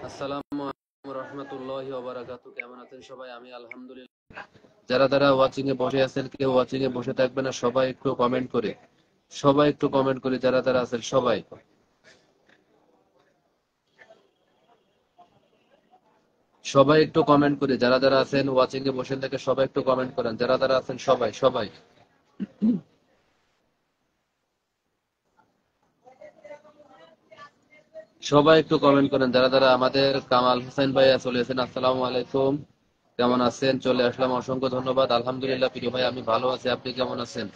আসসালামু আলাইকুম রহমতুল্লাহি ওয়া বারাকাতুহু। কেমন আছেন সবাই? আমি আলহামদুলিল্লাহ। যারা ওয়াচিং এ বসে আছেন, কেউ ওয়াচিং এ বসে থাকবে না, সবাই একটু কমেন্ট করে, যারা আছেন সবাই সবাই একটু কমেন্ট করে, যারা আছেন ওয়াচিং এ বসে থেকে সবাই একটু কমেন্ট করেন, যারা আছেন সবাই সবাই সবাই একটু কমেন্ট করেন, যারা আমাদের কামাল হোসেন ভাইয়া চলে এসেছেন। আসসালামু আলাইকুম, কেমন আছেন? চলে আসলাম, অসংখ্য ধন্যবাদ। আলহামদুলিল্লাহ প্রিয় ভাই, আমি ভালো আছি, আপনি কেমন আছেন?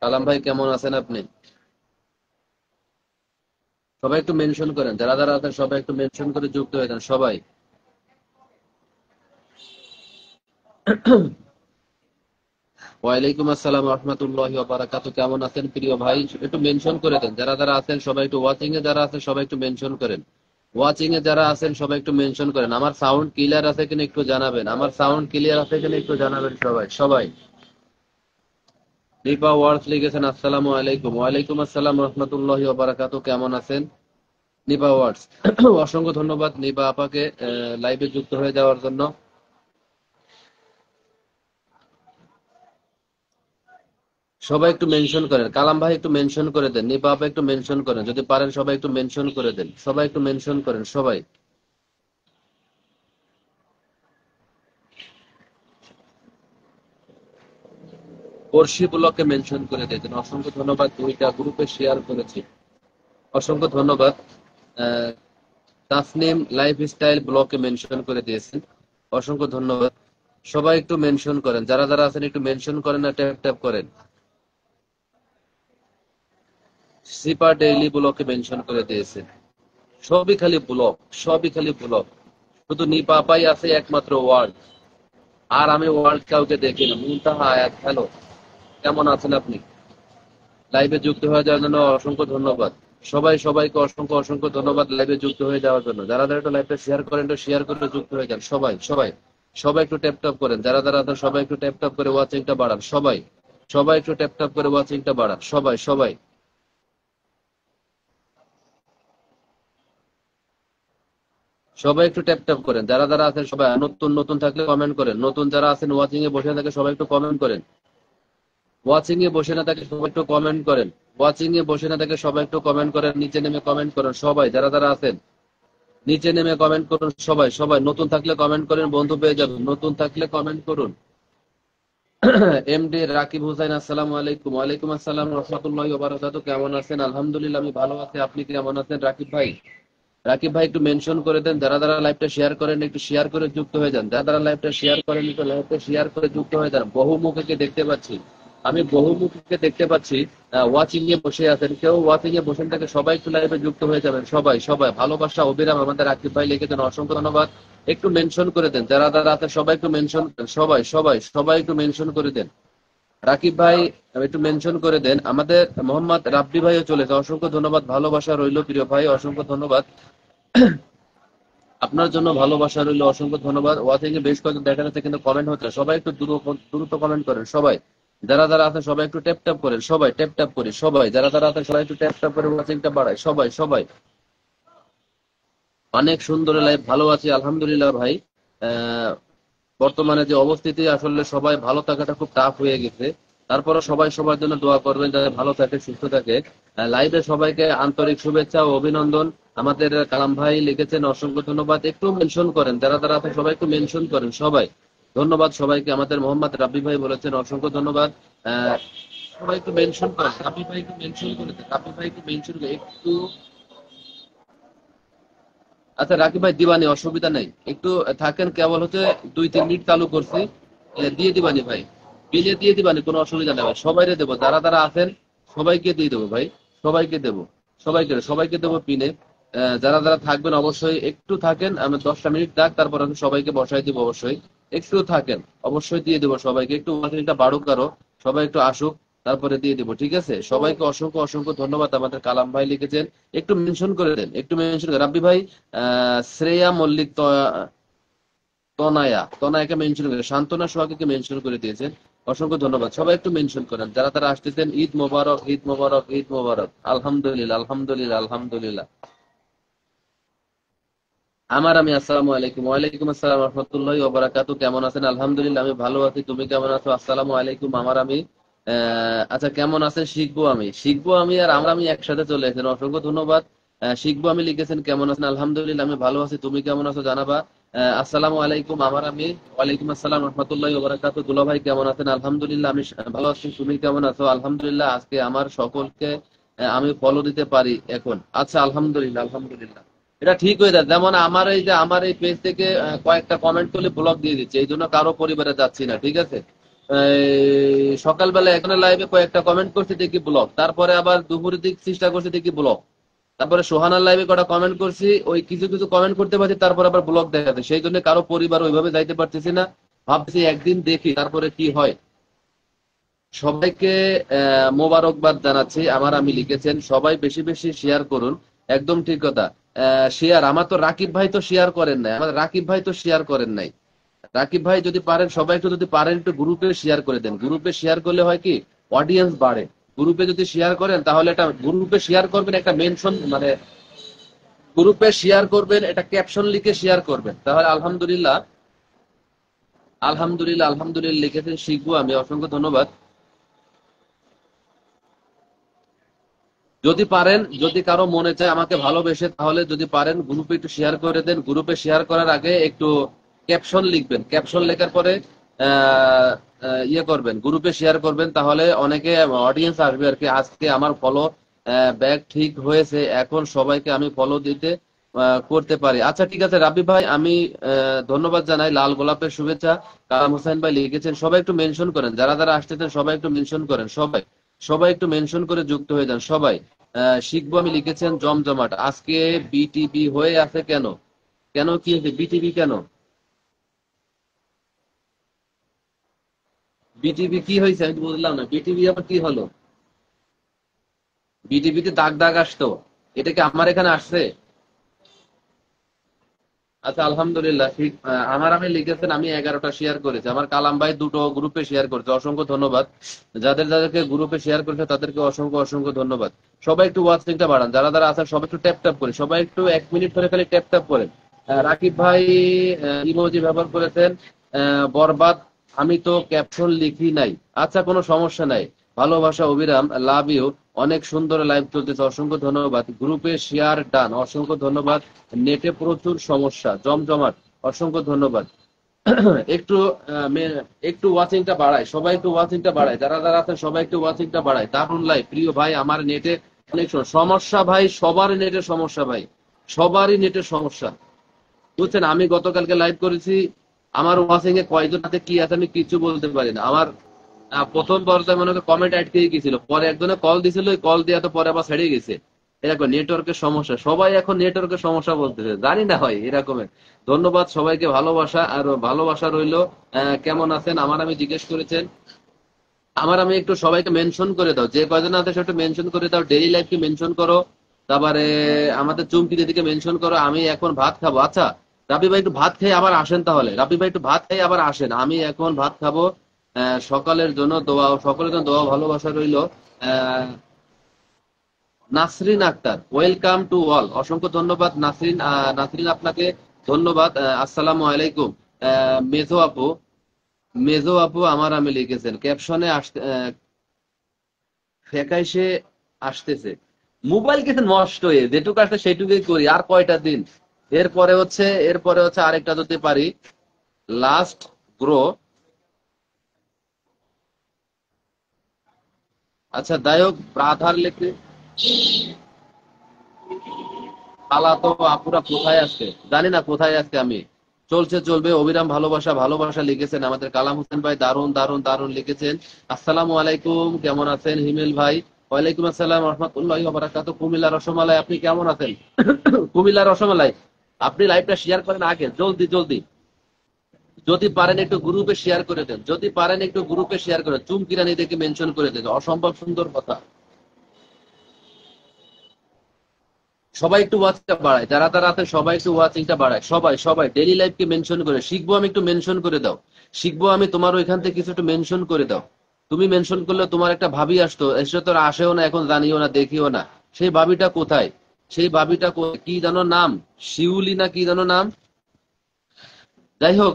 কালাম ভাই কেমন আছেন আপনি? সবাই একটু মেনশন করেন, যারা আছেন সবাই একটু মেনশন করে যুক্ত হয়ে যান সবাই। ওয়ালাইকুম আসসালাম রহমতুল্লাহি ওয়া বারাকাতুহু। কেমন আছেন প্রিয় ভাই? একটু মেনশন করে দেন, যারা আছেন সবাই একটু ওয়াচিং এ, যারা আছেন সবাই একটু মেনশন করেন। ওয়াচিং এ যারা আছেন সবাই একটু মেনশন করেন। আমার সাউন্ড ক্লিয়ার আছে কিনা একটু জানাবেন, আমার সাউন্ড ক্লিয়ার আছে কিনা একটু জানাবেন সবাই সবাই। নিপা ওয়ার্ডস লিখেছেন আসসালামু আলাইকুম। ওয়ালাইকুম আসসালাম রহমতুল্লাহি ওয়া বারাকাতুহু। কেমন আছেন নিপা ওয়ার্ডস? অসংখ্য ধন্যবাদ নিপা আপাকে লাইভে যুক্ত হয়ে যাওয়ার জন্য। সবাই একটু মেনশন করেন, কালাম ভাই একটু মেনশন করে দেন, নিপা আপা একটু মেনশন করেন, যদি পারেন সবাই একটু মেনশন করে দেন, সবাই একটু মেনশন করেন সবাই। পড়শি ব্লকে মেনশন করে দিয়েছেন, অসংখ্য ধন্যবাদ। দুইটা গ্রুপে শেয়ার করেছি, অসংখ্য ধন্যবাদ। আহ, তাসনিম লাইফস্টাইল ব্লকে মেনশন করে দিয়েছেন, অসংখ্য ধন্যবাদ। সবাই একটু মেনশন করেন, যারা আছেন একটু মেনশন করেন, না ট্যাপ ট্যাপ করেন। সিপা ডেইলি ব্লকে মেনশন করে দিয়েছেন। সবই খালি ব্লক, সবই খালি ব্লক। শুধু নিপা আপাই আছে একমাত্র ওয়ার্ড, আর আমি ওয়ার্ল্ড কাউকে দেখি না। মুনতাহা আয়াত, হ্যালো, কেমন আছেন আপনি? লাইভে যুক্ত হয়ে যাওয়ার জন্য অসংখ্য ধন্যবাদ। সবাইকে অসংখ্য অসংখ্য ধন্যবাদ লাইভে যুক্ত হয়ে যাওয়ার জন্য। যারা একটু লাইভটা শেয়ার করেন, একটু শেয়ার করে যুক্ত হয়ে যান সবাই সবাই। সবাই একটু ট্যাপ ট্যাপ করেন, যারা আছেন সবাই একটু ট্যাপ ট্যাপ করে ওয়াচিংটা বাড়ান সবাই। সবাই একটু ট্যাপ ট্যাপ করে ওয়াচিংটা বাড়ান সবাই সবাই। সবাই একটু ট্যাপ ট্যাপ করেন, যারা আছেন সবাই। নতুন নতুন থাকলে কমেন্ট করেন, নতুন যারা আছেন ওয়াচিং এ বসে থাকে সবাই একটু কমেন্ট করেন। ওয়াচিং এ বসে না থাকে সবাই একটু কমেন্ট করেন। ওয়াচিং এ বসে না থাকে সবাই একটু কমেন্ট করেন, নিচে নেমে কমেন্ট করেন সবাই, যারা আছেন নিচে নেমে কমেন্ট করুন সবাই সবাই। নতুন থাকলে কমেন্ট করেন, বন্ধু পেয়ে যাবেন, নতুন থাকলে কমেন্ট করুন। এমডি রাকিব হুসাইন, আসসালামু আলাইকুম। ওয়ালাইকুম আসসালাম রহমতুল্লাহি ওয়া বারাকাতুহু। কেমন আছেন? আলহামদুলিল্লাহ আমি ভালো আছি, আপনি কেমন আছেন রাকিব ভাই? রাকিব ভাই একটু মেনশন করে দেন, যারা লাইভটা শেয়ার করেন একটু শেয়ার করে যুক্ত হয়ে যান, যারা লাইভটা শেয়ার করেন একটু লাইভটা শেয়ার করে যুক্ত হয়ে যান। বহুমুখীকে দেখতে পাচ্ছি, আমি বহুমুখীকে দেখতে পাচ্ছি ওয়াচিং এ বসে আছেন, কেউ ওয়াচিং এ বসে থাকে, সবাই একটু লাইভে যুক্ত হয়ে যাবেন সবাই সবাই। ভালোবাসা অবিরাম আমাদের রাকিব ভাই লিখেছেন, অসংখ্য ধন্যবাদ। একটু মেনশন করে দেন, যারা আছেন সবাই একটু মেনশন করেন সবাই সবাই সবাই একটু মেনশন করে দেন। রাকিব ভাই একটু মেনশন করে দেন। আমাদের মোহাম্মদ রাব্বি ভাইও চলেছে, অসংখ্য ধন্যবাদ, ভালোবাসা রইল প্রিয় ভাই, অসংখ্য ধন্যবাদ। আপনার জন্য ভালোবাসা রইল, অসংখ্য ধন্যবাদ। ওয়াচিং এ বেশ কয়েকজন দেখা যাচ্ছে কিন্তু কমেন্ট হচ্ছে, সবাই একটু দ্রুত কমেন্ট করেন সবাই। যারা আছেন সবাই একটু ট্যাপ ট্যাপ করেন সবাই, ট্যাপ ট্যাপ করি সবাই, যারা আছেন সবাই একটু ট্যাপ ট্যাপ করে ওয়াচিংটা বাড়ায় সবাই সবাই। অনেক সুন্দর লাইভ, ভালো আছি আলহামদুলিল্লাহ ভাই। আহ বর্তমানে যে অবস্থিতি, আসলে সবাই ভালো থাকাটা খুব টাফ হয়ে গেছে। তারপরে সবাই সবার জন্য দোয়া করবেন যাতে ভালো থাকে, সুস্থ থাকে। লাইভে সবাইকে আন্তরিক শুভেচ্ছা ও অভিনন্দন। আমাদের কালাম ভাই লিখেছেন, অসংখ্য ধন্যবাদ। একটু মেনশন করেন, যারা আছেন সবাই একটু মেনশন করেন সবাই। ধন্যবাদ সবাইকে। আমাদের মোহাম্মদ রাব্বি ভাই বলেছেন, অসংখ্য ধন্যবাদ। আহ সবাই একটু মেনশন করেন, রাব্বি ভাই একটু মেনশন করে দেন, রাব্বি ভাই একটু মেনশন করে একটু। আচ্ছা রাকিব ভাই দিবানি, অসুবিধা নেই, একটু থাকেন, কেবল হচ্ছে 2-3 মিনিট চালু করছি, দিয়ে দিবানি ভাই, বিলে দিয়ে দিবানি, কোনো অসুবিধা নেই ভাই, সবাইকে দেবো, যারা আছেন সবাইকে দিয়ে দেবো ভাই, সবাইকে দেবো, সবাইকে দেবো পিনে। যারা থাকবেন অবশ্যই একটু থাকেন, আমি 10টা মিনিট থাক, তারপর আমি সবাইকে বসাই দিব অবশ্যই। একটু থাকেন, অবশ্যই দিয়ে দেবো সবাইকে, একটু ওয়াচিংটা বাড়ুক আরো, সবাই একটু আসুক, তারপরে দিয়ে দিব, ঠিক আছে? সবাইকে অসংখ্য অসংখ্য ধন্যবাদ। আমাদের কালাম ভাই লিখেছেন, একটু মেনশন করে দেন, একটু মেনশন করেন রাব্বি ভাই। শ্রেয়া মল্লিক, তনায়াকে মেনশন করে, সান্ত্বনা সোহাগকে মেনশন করে দিয়েছেন। অসংখ্য ধন্যবাদ। সবাই একটু মেনশন করেন যারা তারা আসতেছেন। ঈদ মোবারক, ঈদ মোবারক, ঈদ মোবারক। আলহামদুলিল্লাহ, আলহামদুলিল্লাহ, আলহামদুলিল্লাহ। আমি আসসালামু আলাইকুম। ওয়ালাইকুম আসসালাম রহমতুল্লাহি ওয়া বারাকাতু। কেমন আছেন? আলহামদুলিল্লাহ আমি ভালো আছি। তুমি কেমন আছো? আসসালামু আলাইকুম। আমি আচ্ছা, কেমন আছেন? শিখবো আমি আর আমি একসাথে চলে এসেছেন। অসংখ্য ধন্যবাদ। শিখবো আমি লিখেছেন। কেমন আছেন? আলহামদুলিল্লাহ আমি ভালো আছি। তুমি কেমন আছো জানাবা। আসসালামু আলাইকুম। আমি ওয়ালাইকুম আসসালাম রহমতুল্লাহি ওয়া বারাকাতু। দুলা ভাই কেমন আছেন? আলহামদুলিল্লাহ আমি ভালো আছি। তুমি কেমন আছো? আলহামদুলিল্লাহ। আজকে আমার সকলকে আমি ফলো দিতে পারি এখন। আচ্ছা, আলহামদুলিল্লাহ, আলহামদুলিল্লাহ। এটা ঠিক হয়ে যায়। যেমন আমার এই পেজ থেকে কয়েকটা কমেন্ট করলে ব্লক দিয়ে দিচ্ছে, এই জন্য কারো পরিবারে যাচ্ছি না, ঠিক আছে? সকালবেলা এখানে লাইভে কয়েকটা কমেন্ট করছি দেখি ব্লক, তারপরে আবার দুপুরের দিক চেষ্টা করছি দেখি ব্লক, তারপরে সোহানার লাইভে কটা কমেন্ট করছি, ওই কিছু কিছু কমেন্ট করতে পারছি, তারপর আবার ব্লক দেখাচ্ছে, সেই জন্য কারো পরিবার ওইভাবে যাইতে পারতেছি না। ভাবছি একদিন দেখি তারপরে কি হয়। সবাইকে মোবারকবাদ জানাচ্ছি। আমি লিখেছেন, সবাই বেশি বেশি শেয়ার করুন। একদম ঠিক কথা। শেয়ার আমার তো রাকিব ভাই তো শেয়ার করেন নাই, আমাদের রাকিব ভাই তো শেয়ার করেন নাই। রাকিব ভাই যদি পারেন, সবাই একটু যদি পারেন একটু গ্রুপে শেয়ার করে দেন। গ্রুপে শেয়ার করলে হয় কি, অডিয়েন্স বাড়ে। গ্রুপে যদি শেয়ার করেন তাহলে এটা গ্রুপে শেয়ার করবেন, একটা মেনশন মানে গ্রুপে শেয়ার করবেন, এটা ক্যাপশন লিখে শেয়ার করবেন, তাহলে আলহামদুলিল্লাহ, আলহামদুলিল্লাহ, আলহামদুলিল্লাহ লিখেছেন। শিখবো আমি, অসংখ্য ধন্যবাদ। যদি পারেন, যদি কারো মনে চায় আমাকে ভালোবেসে, তাহলে যদি পারেন গ্রুপে একটু শেয়ার করে দেন। গ্রুপে শেয়ার করার আগে একটু ক্যাপশন লিখবেন, ক্যাপশন লেখার পরে ইয়ে করবেন, গ্রুপে শেয়ার করবেন, তাহলে অনেকে অডিয়েন্স আসবে আর কি। আজকে আমার ফলো ব্যাক ঠিক হয়েছে, এখন সবাইকে আমি ফলো দিতে করতে পারি। আচ্ছা ঠিক আছে রাবি ভাই, আমি ধন্যবাদ জানাই। লাল গোলাপের শুভেচ্ছা। কালাম হোসেন ভাই লিখেছেন, সবাই একটু মেনশন করেন, যারা যারা আসতেছেন সবাই একটু মেনশন করেন। সবাই সবাই একটু মেনশন করে যুক্ত হয়ে যান সবাই। শিখবো আমি লিখেছেন জমজমাট। আজকে বিটিভি হয়ে আছে কেন? কেন কি হয়েছে? বিটিভি কেন? বিটিভি কি হয়েছে আমি তো বুঝলাম না, বিটিভি আবার কি হলো? বিটিভিতে দাগ দাগ আসতো, এটা কি আমার এখানে আসছে? আচ্ছা, আলহামদুলিল্লাহ। ঠিক আমি লিখেছেন, আমি 11টা শেয়ার করেছি, আমার কালাম ভাই 2টো গ্রুপে শেয়ার করেছে। অসংখ্য ধন্যবাদ। যাদের যাদেরকে গ্রুপে শেয়ার করেছে তাদেরকে অসংখ্য অসংখ্য ধন্যবাদ। সবাই একটু ওয়াচিংটা বাড়ান, যারা যারা আছেন সবাই একটু ট্যাপ ট্যাপ করে, সবাই একটু 1 মিনিট ধরে খালি ট্যাপ ট্যাপ করেন। রাকিব ভাই ইমোজি ব্যবহার করেছেন। বরবাদ, আমি তো ক্যাপশন লিখি নাই। আচ্ছা, কোনো সমস্যা নাই। ভালোবাসা অবিরাম, লাভ ইউ। অনেক সুন্দর লাইভ চলতেছে, অসংখ্য ধন্যবাদ। গ্রুপে শেয়ার ডান, অসংখ্য ধন্যবাদ। নেটে প্রচুর সমস্যা, জমজমাট, অসংখ্য ধন্যবাদ। একটু একটু ওয়াচিংটা বাড়ায়, সবাই একটু ওয়াচিংটা বাড়ায়, যারা যারা আছেন সবাই একটু ওয়াচিংটা বাড়ায়। দারুন লাইভ প্রিয় ভাই, আমার নেটে অনেক সমস্যা ভাই, সবারই নেটের সমস্যা ভাই, সবারই নেটের সমস্যা। বুঝছেন, আমি গতকালকে লাইভ করেছি, আমার ওয়াচিং এ কয়জন হাতে কি আছে আমি কিছু বলতে পারি না। আমার প্রথম পর্যায়ে মনে হয় কমেন্ট আটকে গেছিল, পরে একজনে কল দিছিল, ওই কল দেওয়া তো পরে আবার ছেড়ে গেছে। এরকম নেটওয়ার্কের সমস্যা, সবাই এখন নেটওয়ার্কের সমস্যা বলতেছে, জানি না হয় এরকমের। ধন্যবাদ সবাইকে, ভালোবাসা আর ভালোবাসা রইলো। কেমন আছেন আমি জিজ্ঞেস করেছেন। আমি একটু সবাইকে মেনশন করে দাও, যে কয়জন আছে সেটা মেনশন করে দাও। ডেইলি লাইফকে মেনশন করো, তারপরে আমাদের চুমকি দিদিকে মেনশন করো। আমি এখন ভাত খাবো। আচ্ছা, রাবি ভাই একটু ভাত খেয়ে আবার আসেন, তাহলে রাবি ভাই একটু ভাত খেয়ে আবার আসেন, আমি এখন ভাত খাবো। সকালের জন্য দোয়া, সকলের জন্য দোয়া, ভালোবাসা রইলো। আহ Nasrin Akter, welcome to all. অসংখ্য ধন্যবাদ নাসরিন। নাসরিন আপনাকে ধন্যবাদ। আসসালামু আলাইকুম। মেজো আপু, মেজো আপু আমি লিখেছেন ক্যাপশনে আসতে ফেকাইসে আসতেছে। মোবাইল কিন্তু নষ্ট হয়ে যেটুকু আসছে সেটুকুই করি, আর কয়টা দিন। এরপরে হচ্ছে আরেকটা যদি পারি, লাস্ট গ্রো। আচ্ছা দায়ক ব্রাধার লেখে পালা তো। আপুরা কোথায় আছে জানি না, কোথায় আছে আমি। চলছে চলবে, অবিরাম ভালোবাসা, ভালোবাসা লিখেছেন আমাদের কালাম হোসেন ভাই, দারুন দারুন দারুন লিখেছেন। আসসালামু আলাইকুম, কেমন আছেন হিমেল ভাই? ওয়ালাইকুম আসসালাম রহমতুল্লাহি ওয়া বারাকাতুহু। কুমিল্লা রসমালাই, আপনি কেমন আছেন? কুমিল্লা রসমালাই, আপনি লাইভটা শেয়ার করেন আগে, জলদি জলদি। যদি পারেন একটু গ্রুপে শেয়ার করে দেন, যদি পারেন একটু গ্রুপে শেয়ার করে চুমকি রানী দেখে মেনশন করে দেন। অসম্ভব সুন্দর কথা, সবাই একটু ওয়াচিংটা বাড়ায়, যারা যারা আছে সবাই একটু ওয়াচিংটা বাড়ায়, সবাই সবাই ডেইলি লাইফকে মেনশন করে, শিখবো আমি একটু মেনশন করে দাও, শিখবো আমি তোমার ওইখান থেকে কিছু একটু মেনশন করে দাও। তুমি মেনশন করলে তোমার একটা ভাবি আসতো, এসে তো আর আসেও না, এখন জানিও না দেখিও না। সেই ভাবিটা কোথায়? সেই ভাবিটা কি জানো নাম, শিউলি না কি জানো নাম। যাই হোক,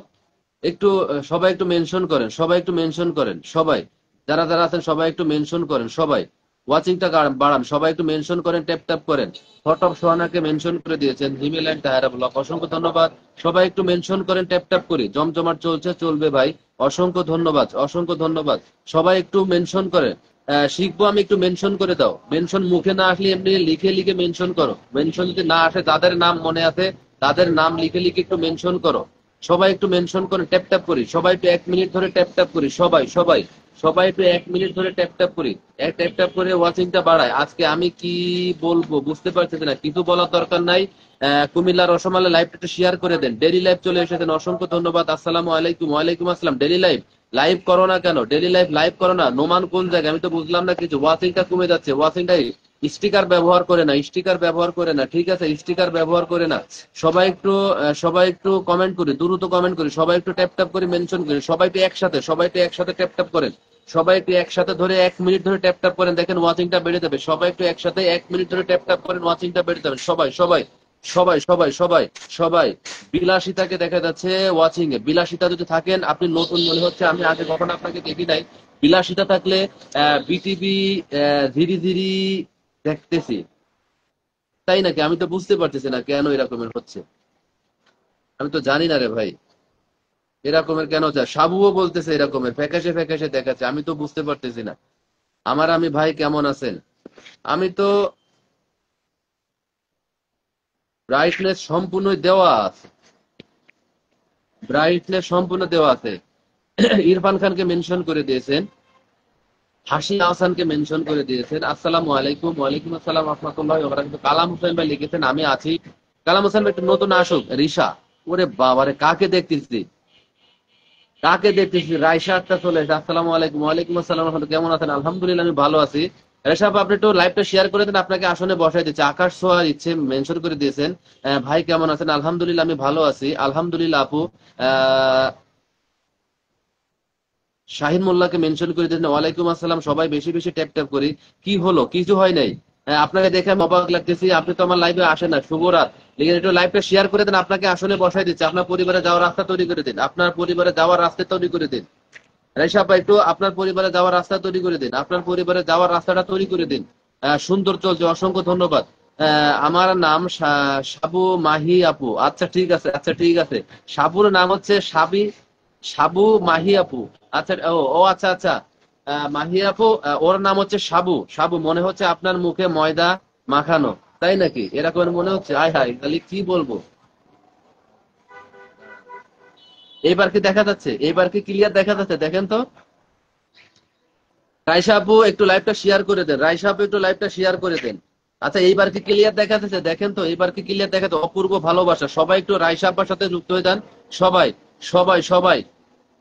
একটু সবাই একটু মেনশন করেন, সবাই একটু মেনশন করেন, সবাই যারা যারা আছেন সবাই একটু মেনশন করেন, সবাই ওয়াচিংটা বাড়ান, সবাই একটু মেনশন করেন, ট্যাপ ট্যাপ করেন। থট অফ সোহানাকে মেনশন করে দিয়েছেন, জিমেল অ্যান্ড তাহারা ব্লক, অসংখ্য ধন্যবাদ। সবাই একটু মেনশন করেন, ট্যাপ ট্যাপ করি, জমজমাট চলছে, চলবে ভাই। অসংখ্য ধন্যবাদ, অসংখ্য ধন্যবাদ। সবাই একটু মেনশন করে, শিখবো আমি একটু মেনশন করে দাও। মেনশন মুখে না আসলে এমনি লিখে লিখে মেনশন করো, মেনশন যদি না আসে যাদের নাম মনে আছে তাদের নাম লিখে লিখে একটু মেনশন করো। সবাই একটু মেনশন করে ট্যাপ ট্যাপ করি, সবাই একটু 1 মিনিট ধরে ট্যাপ ট্যাপ করি, সবাই সবাই সবাই একটু 1 মিনিট ধরে ট্যাপ ট্যাপ করি, এক ট্যাপ ট্যাপ করে ওয়াচিংটা বাড়ায়। আজকে আমি কি বলবো বুঝতে পারছি না, কিছু বলার দরকার নাই। কুমিল্লা রসমালাই লাইভটা একটু শেয়ার করে দেন, ডেলি লাইভ চলে এসেছেন, অসংখ্য ধন্যবাদ। আসসালামু আলাইকুম। ওয়ালাইকুম আসসালাম। ডেলি লাইভ লাইভ করো না কেন? ডেলি লাইভ লাইভ করো না। নোমান কোন জায়গায় আমি তো বুঝলাম না কিছু, ওয়াচিংটা কমে যাচ্ছে, ওয়াচিংটা স্টিকার ব্যবহার করে না, স্টিকার ব্যবহার করে না, ঠিক আছে, স্টিকার ব্যবহার করে না। সবাই একটু কমেন্ট করি, দ্রুত কমেন্ট করি, সবাই একটু ট্যাপ ট্যাপ করে মেনশন করি, সবাই একটু একসাথে, সবাই একটু একসাথে ট্যাপ ট্যাপ করেন, সবাই একটু একসাথে ধরে 1 মিনিট ধরে ট্যাপ ট্যাপ করেন, দেখেন ওয়াচিংটা বেড়ে যাবে। সবাই একটু একসাথে 1 মিনিট ধরে ট্যাপ ট্যাপ করেন, ওয়াচিংটা বেড়ে যাবে। সবাই সবাই সবাই সবাই সবাই সবাই বিলাসিতাকে দেখা যাচ্ছে ওয়াচিং এ, বিলাসিতা যদি থাকেন আপনি নতুন মনে হচ্ছে, আমি আগে কখনো আপনাকে দেখি নাই। বিলাসিতা থাকলে বিটিভি ধীরে ধীরে দেখতেছি, তাই নাকি? আমি তো বুঝতে পারতেছি না কেন এরকমের হচ্ছে, আমি তো জানি না রে ভাই, এরকমের কেন হচ্ছে। সাবুও বলতেছে এরকমের ফ্যাকাশে ফ্যাকাশে দেখাচ্ছে, আমি তো বুঝতে পারতেছি না। আমি ভাই কেমন আছেন? আমি তো ব্রাইটনেস সম্পূর্ণ দেওয়া আছে, ব্রাইটনেস সম্পূর্ণ দেওয়া আছে। ইরফান খানকে মেনশন করে দিয়েছেন, হাসি আহসানকে মেনশন করে দিয়েছেন। আসসালামু আলাইকুম। ওয়ালাইকুম আসসালাম রহমতুল্লাহ ওয়া বারাকাতুহু। কালাম হোসেন ভাই লিখেছেন আমি আছি। কালাম হোসেন ভাই একটু নতুন আসুক। রিসা, ওরে বাবারে কাকে দেখতেছি, কাকে দেখতেছি, রাইসা আক্তার চলে এসেছে। আসসালামু আলাইকুম। ওয়ালাইকুম আসসালাম রহমতুল্লাহ। কেমন আছেন? আলহামদুলিল্লাহ আমি ভালো আছি। রেশা আপু, আপনি একটু লাইভটা শেয়ার করে দেন, আপনাকে আসনে বসাই দিচ্ছে। আকাশ ছোঁয়ার ইচ্ছে মেনশন করে দিয়েছেন। ভাই কেমন আছেন? আলহামদুলিল্লাহ আমি ভালো আছি, আলহামদুলিল্লাহ আপু। আহ শাহিন মোল্লাকে মেনশন করে দিয়েছেন। ওয়ালাইকুম আসসালাম। সবাই বেশি বেশি ট্যাপ ট্যাপ করি। কি হলো? কিছু হয় নাই। আপনাকে দেখে আমি অবাক লাগতেছি, আপনি তো আমার লাইভে আসেন না। শুভরাত লিখে একটু লাইভটা শেয়ার করে দেন, আপনাকে আসনে বসাই দিচ্ছে। আপনার পরিবারে যাওয়ার রাস্তা তৈরি করে দিন, আপনার পরিবারে যাওয়ার রাস্তা তৈরি করে দিন। রাইসা আপা, একটু আপনার পরিবারে যাওয়ার রাস্তা তৈরি করে দিন, আপনার পরিবারে যাওয়ার রাস্তাটা তৈরি করে দিন। সুন্দর চলছে, অসংখ্য ধন্যবাদ। আমার নাম সাবু মাহি আপু। আচ্ছা ঠিক আছে, আচ্ছা ঠিক আছে। সাবুর নাম হচ্ছে সাবি, সাবু মাহি আপু। আচ্ছা, ও ও আচ্ছা আচ্ছা। মাহি আপু, ওর নাম হচ্ছে সাবু। সাবু মনে হচ্ছে আপনার মুখে ময়দা মাখানো, তাই নাকি? এরকম মনে হচ্ছে। আয় হায়, তাহলে কি বলবো। এইবার কি দেখা যাচ্ছে? এইবার কি ক্লিয়ার দেখা যাচ্ছে? দেখেন তো। রাইসা আপু একটু লাইভটা শেয়ার করে দেন, রাইসা আপু একটু লাইভটা শেয়ার করে দেন। আচ্ছা এইবার কি ক্লিয়ার দেখা যাচ্ছে? দেখেন তো, এইবার কি ক্লিয়ার দেখা যাচ্ছে? অপূর্ব ভালোবাসা, সবাই একটু রাইসা আপার সাথে যুক্ত হয়ে যান। সবাই সবাই সবাই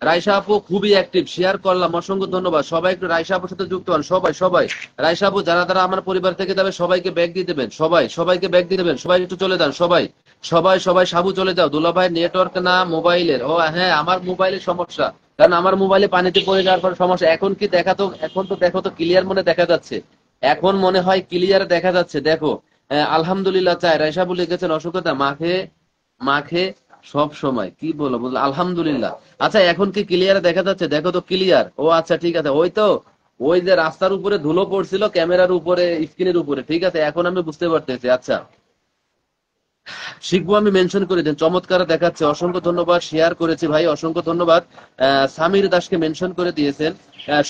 রাইসা আপু খুবই অ্যাক্টিভ, শেয়ার করলাম, অসংখ্য ধন্যবাদ। সবাই একটু রাইসা আপুর সাথে যুক্ত হন, সবাই সবাই। রাইসা আপু যারা যারা আমার পরিবার থেকে যাবে সবাইকে ব্যাগ দিয়ে দেবেন, সবাই সবাইকে ব্যাগ দিয়ে দেবেন, সবাই একটু চলে যান, সবাই সবাই সবাই। সাবু চলে যাও, দুলা ভাই নেটওয়ার্ক না মোবাইলের? ও হ্যাঁ, আমার মোবাইলের সমস্যা, কারণ আমার মোবাইলে পানিতে পড়ে যাওয়ার পর সমস্যা। এখন কি দেখাতো? এখন তো দেখো তো ক্লিয়ার মনে দেখা যাচ্ছে, এখন মনে হয় ক্লিয়ার দেখা যাচ্ছে, দেখো। আলহামদুলিল্লাহ চাই রাইসা আপু লিখেছেন, অসুখতা মাখে মাখে সব সময়, কি বলো বুঝলো, আলহামদুলিল্লাহ। আচ্ছা এখন কি ক্লিয়ার দেখা যাচ্ছে? দেখো তো ক্লিয়ার। ও আচ্ছা ঠিক আছে, ওই তো, ওই যে রাস্তার উপরে ধুলো পড়ছিল ক্যামেরার উপরে, স্ক্রিনের উপরে, ঠিক আছে এখন আমি বুঝতে পারতেছি। আচ্ছা, শিখবো আমি মেনশন করে দেন, চমৎকার দেখাচ্ছে, অসংখ্য ধন্যবাদ। শেয়ার করেছি ভাই, অসংখ্য ধন্যবাদ। সামির দাসকে মেনশন করে দিয়েছেন।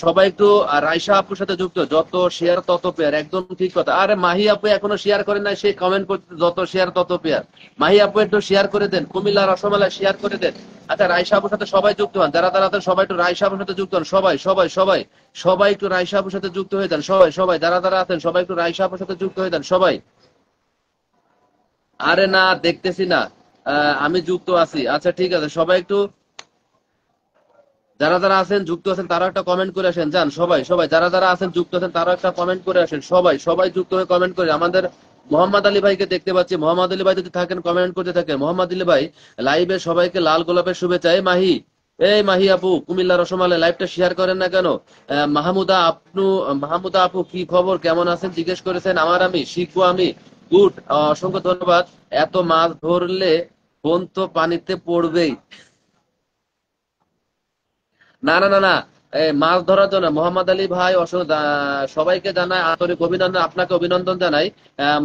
সবাই একটু রাইসা আপুর সাথে যুক্ত, যত শেয়ার তত পেয়ার, একদম ঠিক কথা। আরে মাহি আপু এখনো শেয়ার করেন নাই, সে কমেন্ট করতে, যত শেয়ার তত পেয়ার। মাহি আপু একটু শেয়ার করে দেন, কুমিল্লা রসমালাই শেয়ার করে দেন। আচ্ছা রাইসা আপুর সাথে সবাই যুক্ত হন, যারা যারা আছেন সবাই একটু রাইসা আপুর সাথে যুক্ত হন, সবাই সবাই সবাই সবাই একটু রাইসা আপুর সাথে যুক্ত হয়ে যান, সবাই সবাই যারা যারা আছেন সবাই একটু রাইসা আপুর সাথে যুক্ত হয়ে যান, সবাই। আরে না, দেখতেছি না। আমি যুক্ত আছি। আচ্ছা ঠিক আছে, সবাই একটু, যারা যারা আছেন যুক্ত আছেন তারা একটা কমেন্ট করে আসেন, যান সবাই সবাই যারা যারা আছেন যুক্ত আছেন তারা একটা কমেন্ট করে আসেন, সবাই সবাই যুক্ত হয়ে কমেন্ট করে আমাদের মোহাম্মদ আলী ভাইকে দেখতে পাচ্ছি। মোহাম্মদ আলী ভাই যদি থাকেন কমেন্ট করতে থাকেন। মোহাম্মদ আলী ভাই লাইভে সবাইকে লাল গোলাপের শুভেচ্ছা। এই মাহি আপু কুমিল্লা রসমালাই লাইভটা শেয়ার করেন না কেন? মাহমুদা আপু কি খবর, কেমন আছেন জিজ্ঞেস করেছেন। আমি শিখবো আমি। গুড, অসংখ্য ধন্যবাদ। এত মাছ ধরলে বোন তো পানিতে পড়বেই। না না না না, মাছ ধরার জন্য মোহাম্মদ আলী ভাই সবাইকে জানাই আন্তরিক অভিনন্দন, আপনাকে অভিনন্দন জানাই।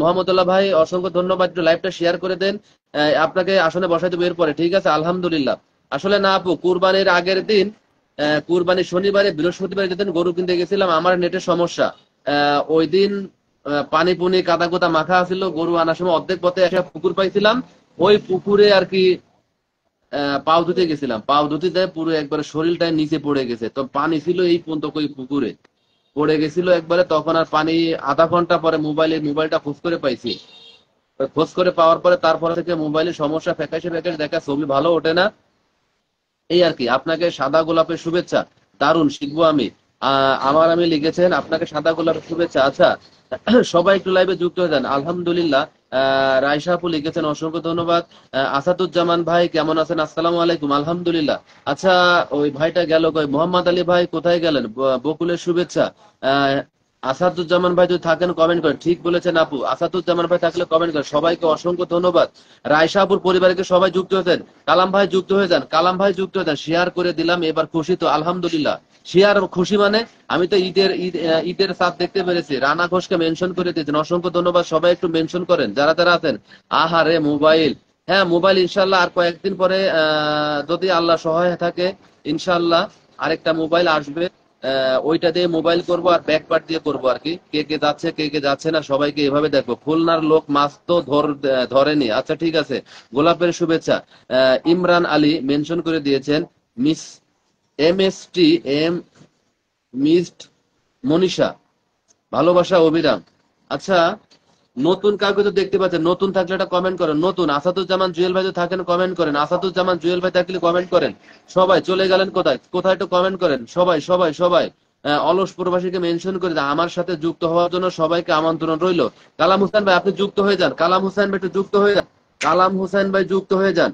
মোহাম্মদুল্লাহ ভাই অসংখ্য ধন্যবাদ, একটু লাইভটা শেয়ার করে দেন। আপনাকে আসনে বসাই দেবো এরপরে, ঠিক আছে? আলহামদুলিল্লাহ। আসলে না আপু, কুরবানির আগের দিন, কুরবানির শনিবারে বৃহস্পতিবারে যেদিন গরু কিনতে গেছিলাম, আমার নেটের সমস্যা। ওই দিন পানি পুনি কাদা কোদা মাখা ছিল, গরু আনার সময় অর্ধেক পথে একটা পুকুর পাইছিলাম। ওই পুকুরে আর কি পাও ধুতে গেছিলাম, পাও ধুতে যায় পুরো একবারে শরীরটাই নিচে পড়ে গেছে। তো পানি ছিল এই পর্যন্ত, ওই পুকুরে পড়ে গেছিল একবারে। তখন আর পানি, আধা ঘন্টা পরে মোবাইলটা খোঁজ করে পাইছি। ওই খোঁজ করে পাওয়ার পরে তারপরে থেকে মোবাইলের সমস্যা, ফ্যাকাশে ফ্যাকাশে দেখা, ছবি ভালো ওঠে না, এই আর কি। আপনাকে সাদা গোলাপের শুভেচ্ছা, দারুণ, শিখবো আমি। আমি লিখেছেন আপনাকে সাদা গোলাপের শুভেচ্ছা। আচ্ছা, সবাই একটু লাইভে যুক্ত হয়ে যান। আলহামদুলিল্লাহ। রাইসা আপু লিখেছেন, অসংখ্য ধন্যবাদ। আসাদুজ্জামান ভাই কেমন আছেন? আসসালামু আলাইকুম। আলহামদুলিল্লাহ। আচ্ছা, ওই ভাইটা গেল কই? মোহাম্মদ আলী ভাই কোথায় গেলেন? বকুলের শুভেচ্ছা। আহ আসাদুজ্জামান ভাই যদি থাকেন কমেন্ট করেন। ঠিক বলেছেন আপু, আসাদুজ্জামান ভাই থাকলে কমেন্ট করেন। সবাইকে অসংখ্য ধন্যবাদ। রায়শা আপুর পরিবারকে সবাই যুক্ত হয়েছেন। কালাম ভাই যুক্ত হয়ে যান, কালাম ভাই যুক্ত হয়ে যান। শেয়ার করে দিলাম, এবার খুশি তো? আলহামদুলিল্লাহ। শেয়ার খুশি মানে আমি তো ঈদের সাথ দেখতে পেরেছি। রানা ঘোষকে মেনশন করে দিয়েছেন, অসংখ্য ধন্যবাদ। সবাই একটু মেনশন করেন যারা যারা আছেন। আহারে মোবাইল, হ্যাঁ মোবাইল ইনশাল্লাহ আর কয়েকদিন পরে যদি আল্লাহ সহায় থাকে ইনশাল্লাহ আরেকটা মোবাইল আসবে। ওইটা দিয়ে মোবাইল করব আর ব্যাক পার্ট দিয়ে করবো আর কি। কে কে যাচ্ছে কে কে যাচ্ছে না সবাইকে এভাবে দেখবো। খুলনার লোক মাছ তো ধরেনি। আচ্ছা ঠিক আছে, গোলাপের শুভেচ্ছা। ইমরান আলী মেনশন করে দিয়েছেন। Miss MST M missed Manisha, ভালোবাসা অবিরাম। আচ্ছা, নতুন কাউকে তো দেখতে পাচ্ছেন, নতুন থাকলে একটা কমেন্ট করেন। নতুন আসাদুজ্জামান জুয়েল ভাই যদি থাকেন কমেন্ট করেন। আসাদুজ্জামান জুয়েল ভাই থাকলে কমেন্ট করেন। সবাই চলে গেলেন কোথায় কোথায়, একটু কমেন্ট করেন। সবাই সবাই সবাই অলস প্রবাসীকে মেনশন করে দেন। আমার সাথে যুক্ত হওয়ার জন্য সবাইকে আমন্ত্রণ রইল। কালাম হোসেন ভাই আপনি যুক্ত হয়ে যান। কালাম হোসেন ভাই একটু যুক্ত হয়ে যান। কালাম হোসেন ভাই যুক্ত হয়ে যান।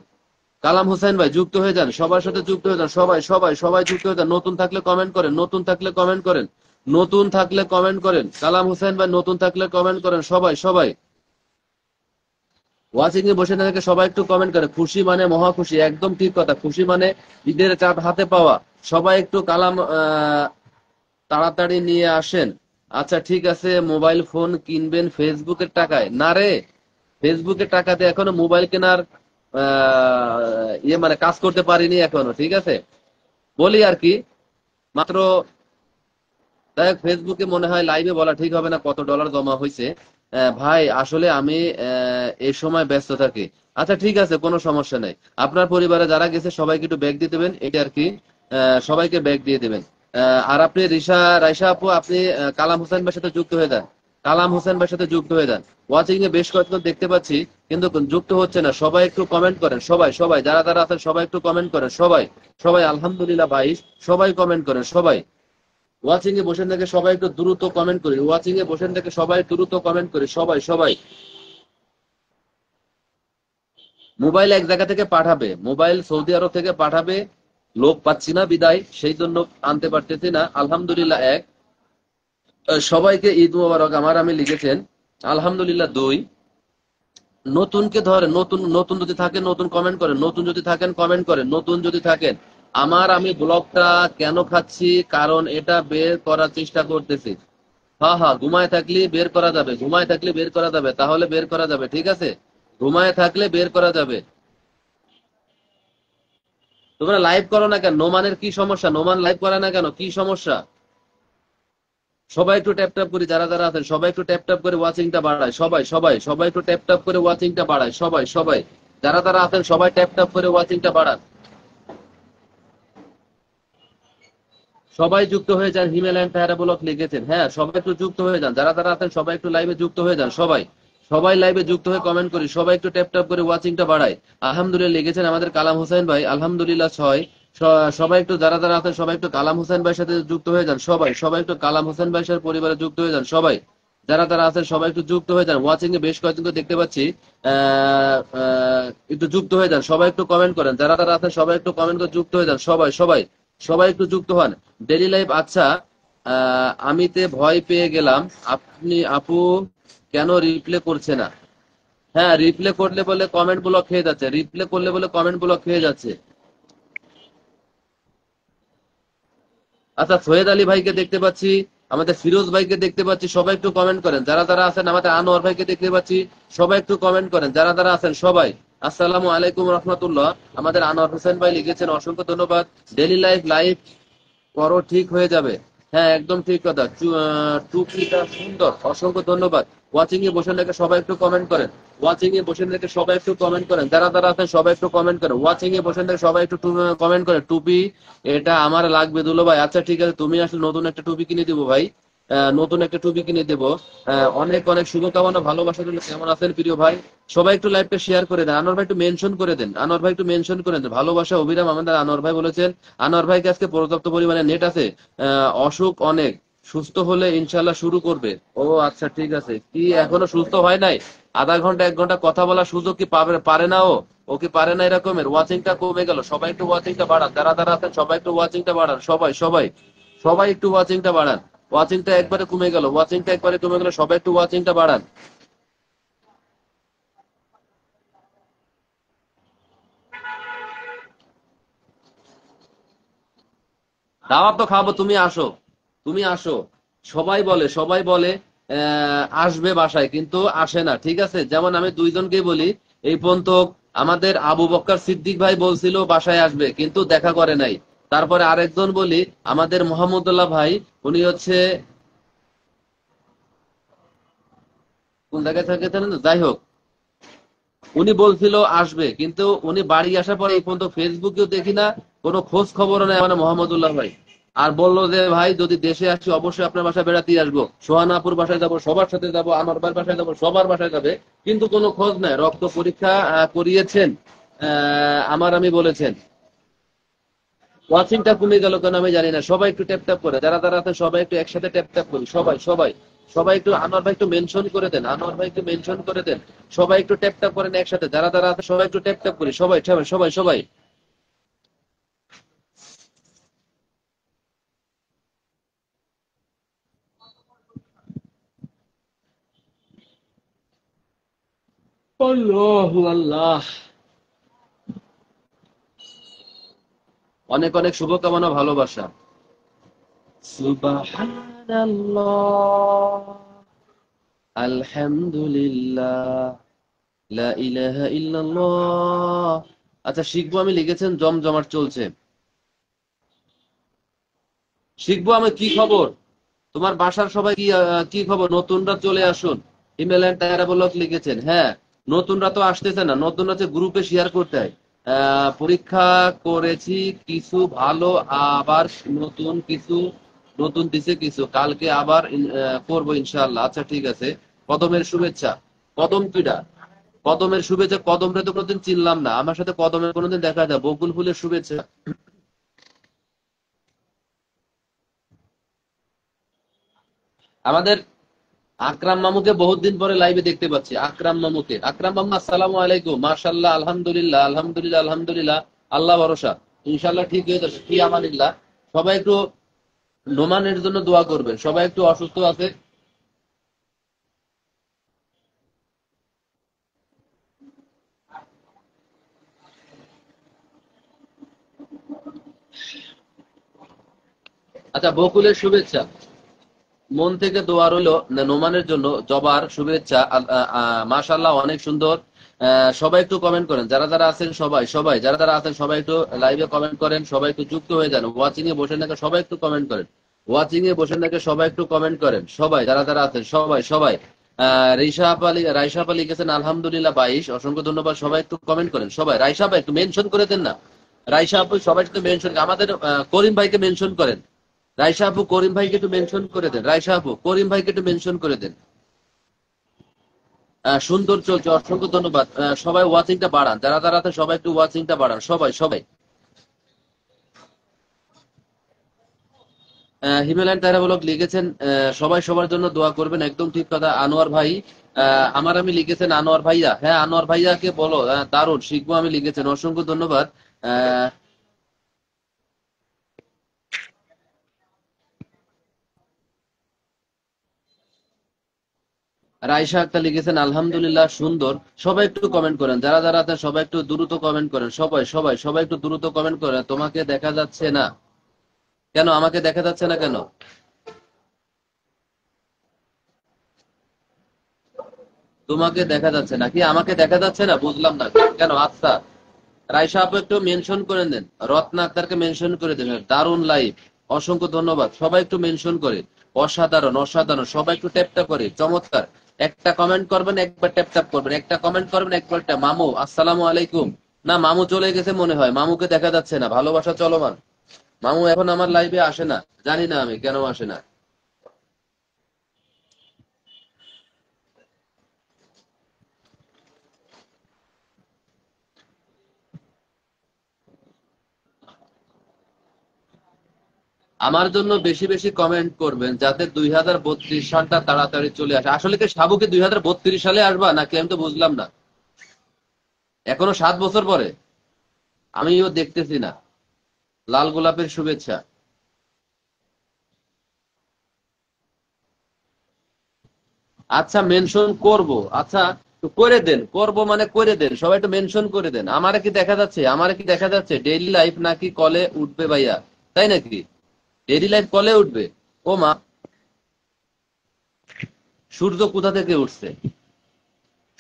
কালাম হোসেন ভাই যুক্ত হয়ে যান, সবার সাথে যুক্ত হয়ে যান। সবাই সবাই সবাই যুক্ত হয়ে যান। নতুন থাকলে কমেন্ট করেন, নতুন থাকলে কমেন্ট করেন, নতুন থাকলে কমেন্ট করেন। কালাম হোসেন ভাই নতুন থাকলে কমেন্ট করেন। সবাই সবাই ওয়াচিং এ বসে থেকে সবাই একটু কমেন্ট করে। খুশি মানে মহা খুশি, একদম ঠিক কথা। খুশি মানে ঈদের চাঁদ হাতে পাওয়া। সবাই একটু কালাম তাড়াতাড়ি নিয়ে আসেন। আচ্ছা ঠিক আছে, মোবাইল ফোন কিনবেন ফেসবুকের টাকায়? না রে, ফেসবুকের টাকাতে এখনো মোবাইল কেনার মানে কাজ করতে পারিনি এখনো, ঠিক আছে? বলি আর কি মাত্র। দেখ, ফেসবুকে মনে হয় লাইভে বলা ঠিক হবে না কত ডলার জমা হয়েছে। ভাই আসলে আমি এই সময় ব্যস্ত থাকি। আচ্ছা ঠিক আছে, কোনো সমস্যা নেই। আপনার পরিবারে যারা গেছে সবাইকে একটু ব্যাগ দিয়ে দেবেন, এটা আর কি। সবাইকে ব্যাগ দিয়ে দেবেন। আর আপনি রাইসা আপু, আপনি কালাম হোসেন ভাইয়ের সাথে যুক্ত হয়ে যান। কালাম হোসেন ভাইয়ের সাথে যুক্ত হয়ে যান। ওয়াচিং এ বেশ কয়েকজন দেখতে পাচ্ছি কিন্তু যুক্ত হচ্ছে না। সবাই একটু কমেন্ট করেন। সবাই সবাই যারা যারা আছেন সবাই একটু কমেন্ট করেন। সবাই সবাই আলহামদুলিল্লাহ ভাই, সবাই কমেন্ট করেন। সবাই ওয়াচিং এ বসে থেকে সবাই একটু দ্রুত কমেন্ট করি। ওয়াচিং এ বসে থেকে সবাই দ্রুত কমেন্ট করি। সবাই সবাই মোবাইল এক জায়গা থেকে পাঠাবে, মোবাইল সৌদি আরব থেকে পাঠাবে। লোক পাচ্ছি না বিদায়, সেই জন্য আনতে পারতেছি না। আলহামদুলিল্লাহ এক। সবাইকে ঈদ মোবারক। আমি লিখেছেন আলহামদুলিল্লাহ দুই। নতুনকে ধরেন, নতুন নতুন যদি থাকেন নতুন কমেন্ট করেন। নতুন যদি থাকেন কমেন্ট করেন। নতুন যদি থাকেন। আমি ব্লগটা কেন খাচ্ছি, কারণ এটা বের করার চেষ্টা করতেছি। হ্যাঁ হ্যাঁ, ঘুমায় থাকলে বের করা যাবে, ঘুমায় থাকলে বের করা যাবে, তাহলে বের করা যাবে, ঠিক আছে? ঘুমায় থাকলে বের করা যাবে। তোমরা লাইভ করো না কেন? নোমানের কি সমস্যা? নোমান লাইভ করে না কেন? কি সমস্যা? সবাই একটু ট্যাপ ট্যাপ করি, যারা যারা আছেন সবাই একটু ট্যাপ ট্যাপ করে ওয়াচিংটা বাড়ায়। সবাই সবাই সবাই একটু ট্যাপ ট্যাপ করে ওয়াচিংটা বাড়ায়। সবাই সবাই যারা যারা আছেন সবাই ট্যাপ ট্যাপ করে ওয়াচিংটা বাড়ান। সবাই যুক্ত হয়ে যান। হিমালয়ান টায়ারা ব্লক লিখেছেন, হ্যাঁ সবাই একটু যুক্ত হয়ে যান। যারা যারা আছেন সবাই একটু লাইভে যুক্ত হয়ে যান। সবাই সবাই লাইভে যুক্ত হয়ে কমেন্ট করি। সবাই একটু ট্যাপ ট্যাপ করে ওয়াচিংটা বাড়ায়। আলহামদুলিল্লাহ লিখেছেন আমাদের কালাম হোসেন ভাই, আলহামদুলিল্লাহ 6। সবাই একটু যারা যারা আছেন সবাই একটু কালাম হোসেন ভাইয়ের সাথে যুক্ত হয়ে যান। সবাই সবাই একটু কালাম হোসেন ভাইয়ের সাথে পরিবারে যুক্ত হয়ে যান। সবাই যারা যারা আছেন সবাই একটু যুক্ত হয়ে যান, ওয়াচিং এ বেশ কয়েকজনকে দেখতে পাচ্ছি। একটু যুক্ত হয়ে যান, সবাই একটু কমেন্ট করেন, যারা যারা আছেন সবাই একটু কমেন্ট করে যুক্ত হয়ে যান, সবাই সবাই সবাই একটু যুক্ত হন। ডেইলি লাইফ, আচ্ছা আমিতে ভয় পেয়ে গেলাম, আপু কেন রিপ্লে করছে না? হ্যাঁ, রিপ্লে করলে বলে কমেন্ট ব্লক হয়ে যাচ্ছে, রিপ্লে করলে বলে কমেন্ট ব্লক হয়ে যাচ্ছে। আচ্ছা, সৈয়দ আলী ভাইকে দেখতে পাচ্ছি, আমাদের ফিরোজ ভাইকে দেখতে পাচ্ছি, সবাই একটু কমেন্ট করেন, যারা যারা আছেন। আমাদের আনোয়ার ভাইকে দেখতে পাচ্ছি, সবাই একটু কমেন্ট করেন, যারা যারা আছেন সবাই। আসসালামু আলাইকুম রহমতুল্লাহ। আমাদের আনোয়ার হোসেন ভাই লিখেছেন, অসংখ্য ধন্যবাদ। ডেইলি লাইফ লাইভ করো, ঠিক হয়ে যাবে। হ্যাঁ, একদম ঠিক কথা। টুপিটা সুন্দর, অসংখ্য ধন্যবাদ। ওয়াচিং এ বসে থেকে সবাই একটু কমেন্ট করেন, ওয়াচিং এ বসে থেকে সবাই একটু কমেন্ট করেন, যারা যারা আছেন সবাই একটু কমেন্ট করেন, ওয়াচিং এ বসে থেকে সবাই একটু কমেন্ট করেন। টুপি এটা আমার লাগবে দুলো ভাই। আচ্ছা ঠিক আছে, তুমি আসলে নতুন একটা টুপি কিনে দিবো ভাই, নতুন একটা টুপি কিনে দেবো। অনেক অনেক শুভকামনা, ভালোবাসা রইলো। কেমন আছেন প্রিয় ভাই? সবাই একটু লাইভটা শেয়ার করে দেন, আনোয়ার ভাই একটু মেনশন করে দেন, আনোয়ার ভাই একটু মেনশন করে দেন। ভালোবাসা অবিরাম, আমাদের আনোয়ার ভাই বলেছেন। আনোয়ার ভাইকে আজকে পর্যাপ্ত পরিমাণে নেট আছে, অসুখ অনেক, সুস্থ হলে ইনশাল্লাহ শুরু করবে। ও আচ্ছা ঠিক আছে, কি এখনো সুস্থ হয় নাই? আধা ঘন্টা 1 ঘন্টা কথা বলার সুযোগ কি পারে না? ও কি পারে না? এরকমের ওয়াচিংটা কমে গেল, সবাই একটু ওয়াচিংটা বাড়ান, যারা যারা আছেন সবাই একটু ওয়াচিংটা বাড়ান, সবাই সবাই সবাই একটু ওয়াচিংটা বাড়ান। ওয়াচিংটা একবারে কমে গেল, ওয়াচিংটা একবারে কমে গেল, সবাই একটু ওয়াচিংটা বাড়ান। দাওয়াত তো খাবো, তুমি আসো, তুমি আসো। সবাই বলে আসবে বাসায়, কিন্তু আসে না। ঠিক আছে, যেমন আমি দুইজনকেই বলি, এই পর্যন্ত আমাদের আবু বক্কর সিদ্দিক ভাই বলছিল বাসায় আসবে, কিন্তু দেখা করে নাই। তারপরে আরেকজন বলি, আমাদের মোহাম্মদুল্লাহ ভাই, উনি হচ্ছে কোন জায়গায় থাকে জানেন তো? যাই হোক, উনি বলছিল আসবে, কিন্তু উনি বাড়ি আসার পরে এই পর্যন্ত ফেসবুকেও দেখি না, কোনো খোঁজ খবরও নেই মানে মোহাম্মদুল্লাহ ভাই। আর বললো যে ভাই যদি দেশে আসি অবশ্যই আপনার বাসায় বেড়াতে আসবো, সোহানাপুর বাসায় যাবো, সবার সাথে যাবো, আমার ভাইয়ের বাসায় যাবো, সবার বাসায় যাবে, কিন্তু কোনো খোঁজ নাই। রক্ত পরীক্ষা করিয়েছেন, আমি বলেছেন। ওয়াচিংটা কমে গেল কেন আমি জানি না। সবাই একটু ট্যাপ ট্যাপ করে, যারা যারা আছে সবাই একটু একসাথে ট্যাপ ট্যাপ করি, সবাই সবাই সবাই একটু আনোয়ার ভাই একটু মেনশন করে দেন, আনোয়ার ভাই একটু মেনশন করে দেন। সবাই একটু ট্যাপ ট্যাপ করেন একসাথে, যারা যারা আছে সবাই একটু ট্যাপ ট্যাপ করি, সবাই সবাই সবাই সবাই। আল্লাহু আল্লাহ। অনেক অনেক শুভকামনা, ভালোবাসা। সুবহানাল্লাহ, আলহামদুলিল্লাহ, লা ইলাহা ইল্লাল্লাহ। আচ্ছা শিখবো আমি লিখেছেন, জমজমাট চলছে। শিখবো আমি, কি খবর? তোমার বাসার সবাই কি কি খবর? নতুনরা চলে আসুন। ইমেল এন্ড টায়ারাবলক লিখেছেন, হ্যাঁ। নতুনরা তো আসতেছে না, নতুনরা যে গ্রুপে শেয়ার করতে হয়। পরীক্ষা করেছি কিছু ভালো, আবার নতুন কিছু, নতুন দিছে কিছু, কালকে আবার করবো ইনশাআল্লাহ। আচ্ছা ঠিক আছে। কদমের শুভেচ্ছা। কদম কিডা? কদমের শুভেচ্ছা, কদমরে তো কোনোদিন চিনলাম না, আমার সাথে কদমের কোনোদিন দেখা যায়? বকুল ফুলের শুভেচ্ছা। আমাদের আকরাম মামুকে বহুত দিন পরে লাইভে দেখতে পাচ্ছি। আকরাম মামুকে, আকরাম মামু আসসালামু আলাইকুম। মাশাআল্লাহ, আলহামদুলিল্লাহ আলহামদুলিল্লাহ আলহামদুলিল্লাহ। আল্লাহ ভরসা, ইনশাআল্লাহ ঠিক হয়ে যাবে, কি আমানিল্লাহ। সবাই একটু নোমানের জন্য দোয়া করবেন, সবাই একটু অসুস্থ আছে। আচ্ছা, বকুলের শুভেচ্ছা, মন থেকে দোয়া রইলো নোমানের জন্য। জবার শুভেচ্ছা, মাশাআল্লাহ অনেক সুন্দর। সবাই একটু কমেন্ট করেন, যারা যারা আছেন সবাই সবাই, যারা যারা আছেন সবাই একটু লাইভে কমেন্ট করেন, সবাই একটু যুক্ত হয়ে যান। ওয়াচিং এ বসে থাকে সবাই একটু কমেন্ট করেন, ওয়াচিং এ বসে থাকে সবাই একটু কমেন্ট করেন, সবাই যারা যারা আছেন সবাই সবাই। রাইসা আপা লিখেছেন আলহামদুলিল্লাহ 22, অসংখ্য ধন্যবাদ। সবাই একটু কমেন্ট করেন, সবাই। রাইসা আপা একটু মেনশন করে দেন না, রাইসা আপু সবাই একটু মেনশন, আমাদের করিম ভাইকে মেনশন করেন। রাইসা আপু করিম ভাইকে একটু মেনশন করে দেন, রাইসা আপু করিম ভাইকে একটু মেনশন করে দেন। সুন্দর চলছে, অসংখ্য ধন্যবাদ। সবাই ওয়াচিংটা বাড়ান, যারা যারা আছে সবাই একটু ওয়াচিংটা বাড়ান, সবাই সবাই। হিমালয়ান তারা ব্লগ লিখেছেন সবাই সবার জন্য দোয়া করবেন, একদম ঠিক কথা। আনোয়ার ভাই আমার আমি লিখেছেন আনোয়ার ভাইয়া, হ্যাঁ আনোয়ার ভাইয়াকে বলো, দারুণ শিখবো আমি লিখেছেন, অসংখ্য ধন্যবাদ। আহ রাইসা আক্তার লিখেছেন আলহামদুলিল্লাহ সুন্দর। সবাই একটু কমেন্ট করেন, যারা যারা আছেন সবাই একটু দ্রুত কমেন্ট করেন, সবাই সবাই সবাই একটু দ্রুত কমেন্ট করেন। তোমাকে দেখা যাচ্ছে না কেন? আমাকে দেখা যাচ্ছে না কেন? তোমাকে দেখা যাচ্ছে না কি আমাকে দেখা যাচ্ছে না? বুঝলাম না কেন। আচ্ছা, রাইসা আপু একটু মেনশন করে দেন, রত্না আক্তারকে মেনশন করে দেন। দারুণ লাইভ, অসংখ্য ধন্যবাদ। সবাই একটু মেনশন করে, অসাধারণ অসাধারণ, সবাই একটু ট্যাপ ট্যাপ করে, চমৎকার। একটা কমেন্ট করবেন একবার ট্যাপ ট্যাপ করবেন, একটা কমেন্ট করবেন একবার ট্যাপ। মামু আসসালামু আলাইকুম। না মামু চলে গেছে মনে হয়, মামুকে দেখা যাচ্ছে না। ভালোবাসা চলমান, মামু এখন আমার লাইভে আসে না, জানি না আমি কেন আসে না। আমার জন্য বেশি বেশি কমেন্ট করবেন যাতে 2032 সালটা তাড়াতাড়ি চলে আসে। আসলে কি সাবু কি 2032 সালে আসবা নাকি? আমি তো বুঝলাম না, এখনো 7 বছর পরে। আমিও দেখতেছি না। লাল গোলাপের শুভেচ্ছা। আচ্ছা মেনশন করব, আচ্ছা তো করে দেন, করব মানে করে দেন, সবাই একটু মেনশন করে দেন। আমারে কি দেখা যাচ্ছে? আমারে কি দেখা যাচ্ছে? ডেইলি লাইফ নাকি কলে উঠবে ভাইয়া? তাই নাকি? ডেইলি লাইফ কলে উঠবে? ও মা, সূর্য কোথা থেকে উঠছে?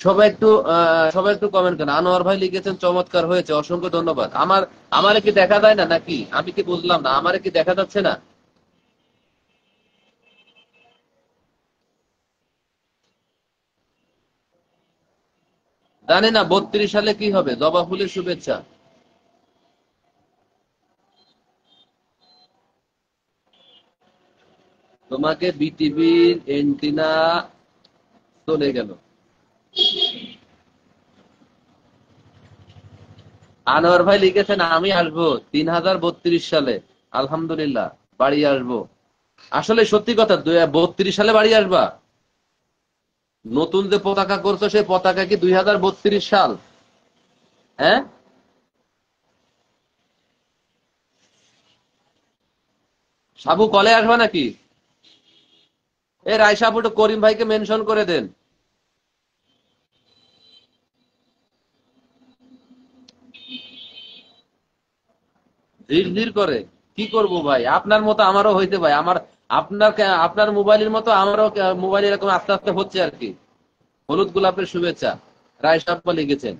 সবাই একটু কমেন্ট করেন। আনোয়ার ভাই লিখেছেন চমৎকার হয়েছে, অসংখ্য ধন্যবাদ। আমারে কি দেখা যায় না নাকি? আমি কি বুঝলাম না, আমারে কি দেখা যাচ্ছে না? জানি না 32 সালে কি হবে। জবা ফুলের শুভেচ্ছা। তোমাকে বিটিভির এন্টিনা চলে গেল। আনোয়ার ভাই লিখেছেন আমি আসবো 3032 সালে, আলহামদুলিল্লাহ বাড়ি আসবো। আসলে সত্যি কথা, 32 সালে বাড়ি আসবা? নতুন যে পতাকা করছো সেই পতাকা কি 2032 সাল? হ্যাঁ, সাবু কলে আসবা নাকি? এ রায় সাবু একটু করিম ভাইকে মেনশন করে দেন। ধীর ধীর করে কি করব ভাই, আপনার মতো আমারও হইতে ভাই, আমার আপনার মোবাইলের মতো আমারও মোবাইল এরকম আস্তে আস্তে হচ্ছে আর কি। হলুদ গোলাপের শুভেচ্ছা। রায় সাপ্পা লিখেছেন।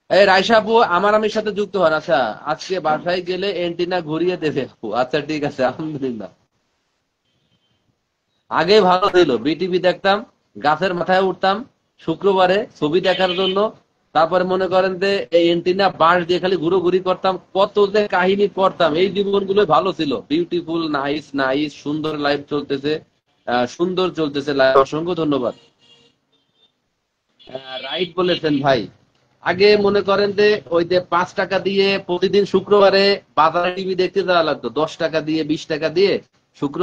এই রাইসা আপু আমার আমির সাথে যুক্ত হন। আচ্ছা, আজকে বাসায় গেলে এন্টিনা ঘুরিয়ে দেবে আপু। আচ্ছা ঠিক আছে, আলহামদুলিল্লাহ। আগে ভালো ছিল, বিটিভি দেখতাম, গাছের মাথায় উঠতাম শুক্রবারে ছবি দেখার জন্য। তারপরে মনে করেন যে এই এন্টিনা বাঁশ দিয়ে খালি ঘুরোঘুরি করতাম, কত যে কাহিনী করতাম। এই জীবনগুলো ভালো ছিল, বিউটিফুল, নাইস নাইস, সুন্দর লাইফ চলতেছে, সুন্দর চলতেছে লাইফ। অসংখ্য ধন্যবাদ। রাইট বলেছেন ভাই। আগে মনে করেন যে ওই যে 5 টাকা দিয়ে প্রতিদিন শুক্রবারে বাজারে টিভি দেখতে যাওয়া লাগতো, 10 টাকা দিয়ে 20 টাকা দিয়ে শুক্র